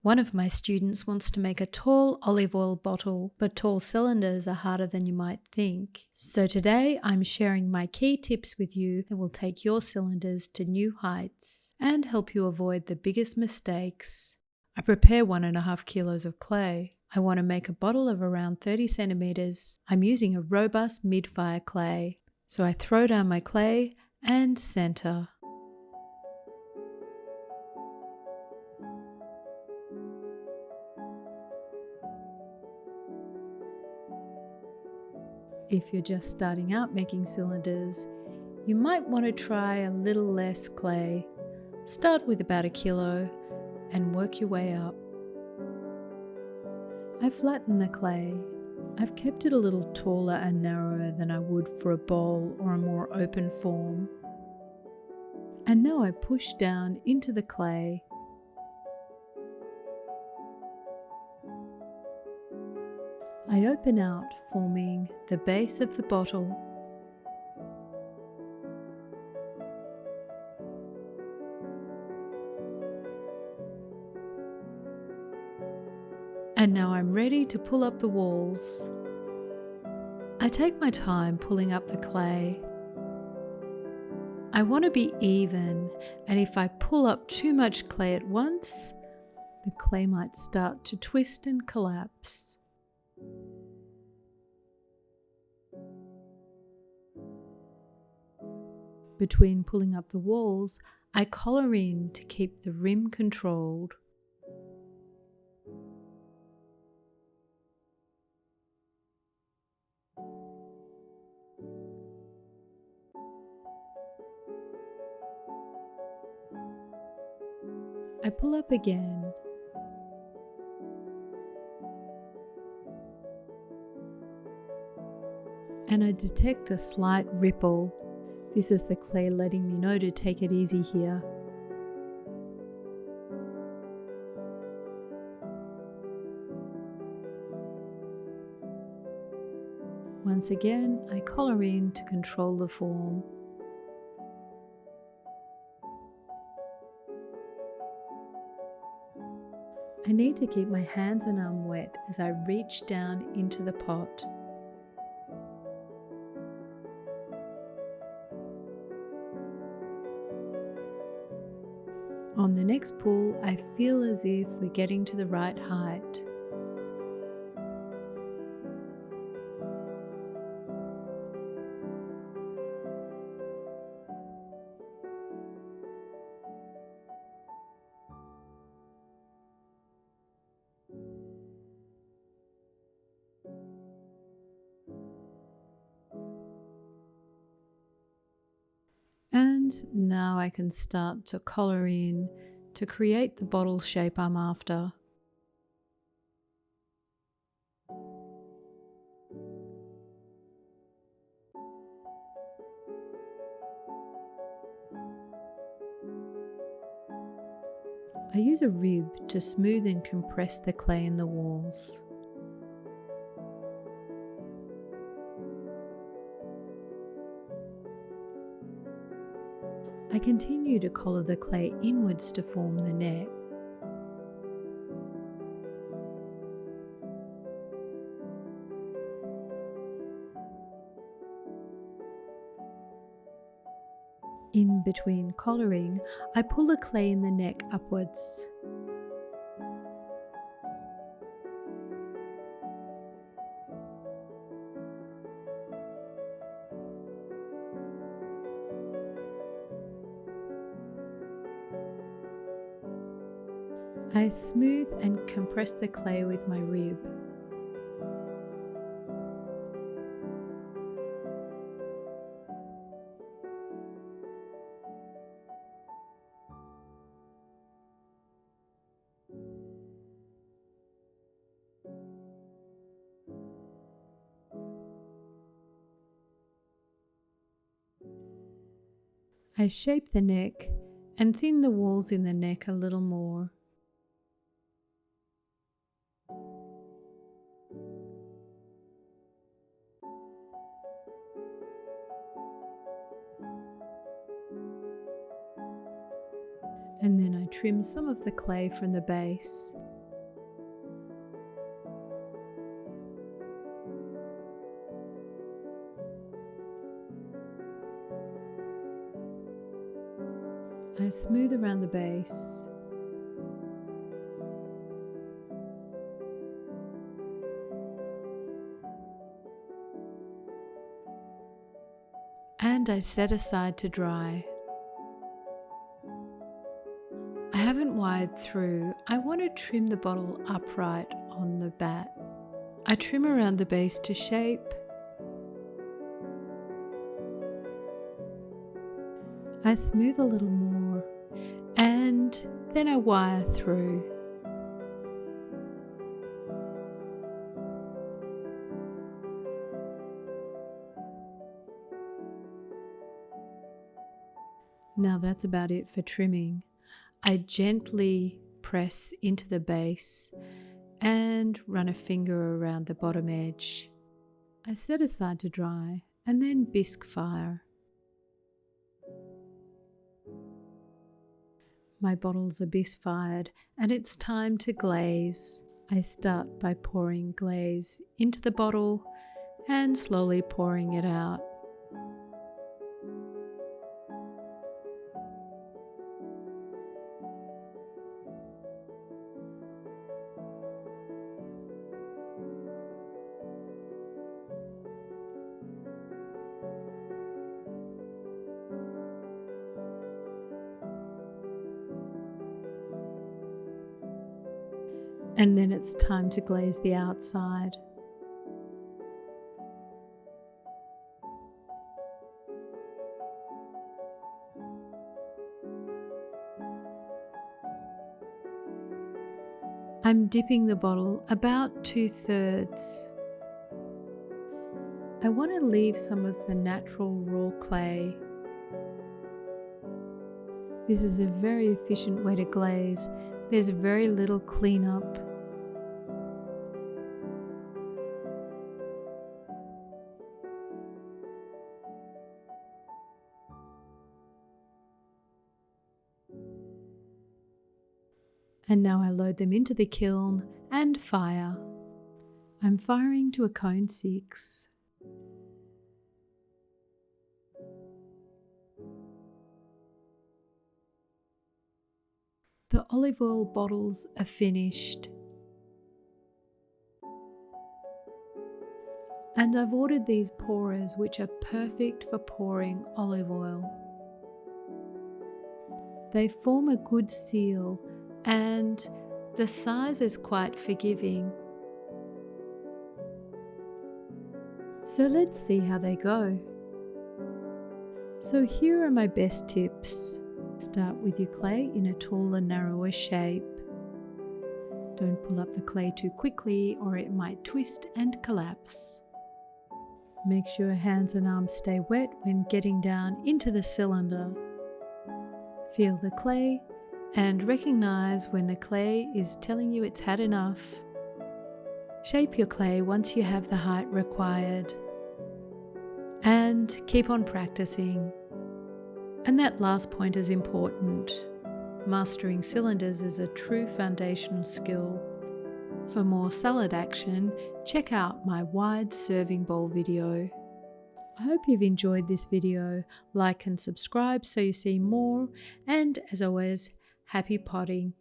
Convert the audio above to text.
One of my students wants to make a tall olive oil bottle, but tall cylinders are harder than you might think. So today I'm sharing my key tips with you that will take your cylinders to new heights and help you avoid the biggest mistakes. I prepare 1.5 kilos of clay. I want to make a bottle of around 30 centimeters. I'm using a robust mid-fire clay. So I throw down my clay and center. If you're just starting out making cylinders, you might want to try a little less clay. Start with about 1 kilo and work your way up. I flatten the clay. I've kept it a little taller and narrower than I would for a bowl or a more open form. And now I push down into the clay. I open out, forming the base of the bottle. And now I'm ready to pull up the walls. I take my time pulling up the clay. I want to be even, and if I pull up too much clay at once, the clay might start to twist and collapse. Between pulling up the walls, I collar in to keep the rim controlled. I pull up again. And I detect a slight ripple. This is the clay letting me know to take it easy here. Once again, I collar in to control the form. I need to keep my hands and arm wet as I reach down into the pot. On the next pull, I feel as if we're getting to the right height. And now I can start to collar in to create the bottle shape I'm after. I use a rib to smooth and compress the clay in the walls. I continue to collar the clay inwards to form the neck. In between collaring, I pull the clay in the neck upwards. I smooth and compress the clay with my rib. I shape the neck and thin the walls in the neck a little more. And then I trim some of the clay from the base. I smooth around the base. And I set aside to dry. I haven't wired through. I want to trim the bottle upright on the bat. I trim around the base to shape. I smooth a little more, and then I wire through. Now that's about it for trimming. I gently press into the base and run a finger around the bottom edge. I set aside to dry and then bisque fire. My bottles are bisque fired and it's time to glaze. I start by pouring glaze into the bottle and slowly pouring it out. And then it's time to glaze the outside. I'm dipping the bottle about 2/3. I want to leave some of the natural raw clay. This is a very efficient way to glaze. There's very little cleanup. And now I load them into the kiln and fire. I'm firing to a cone 6. The olive oil bottles are finished. And I've ordered these pourers which are perfect for pouring olive oil. They form a good seal and the size is quite forgiving. So let's see how they go. So here are my best tips. Start with your clay in a taller, narrower shape. Don't pull up the clay too quickly or it might twist and collapse. Make sure hands and arms stay wet when getting down into the cylinder. Feel the clay and recognize when the clay is telling you it's had enough. Shape your clay once you have the height required. And keep on practicing. And that last point is important. Mastering cylinders is a true foundational skill. For more salad action, check out my wide serving bowl video. I hope you've enjoyed this video. Like and subscribe so you see more. And as always, happy potting.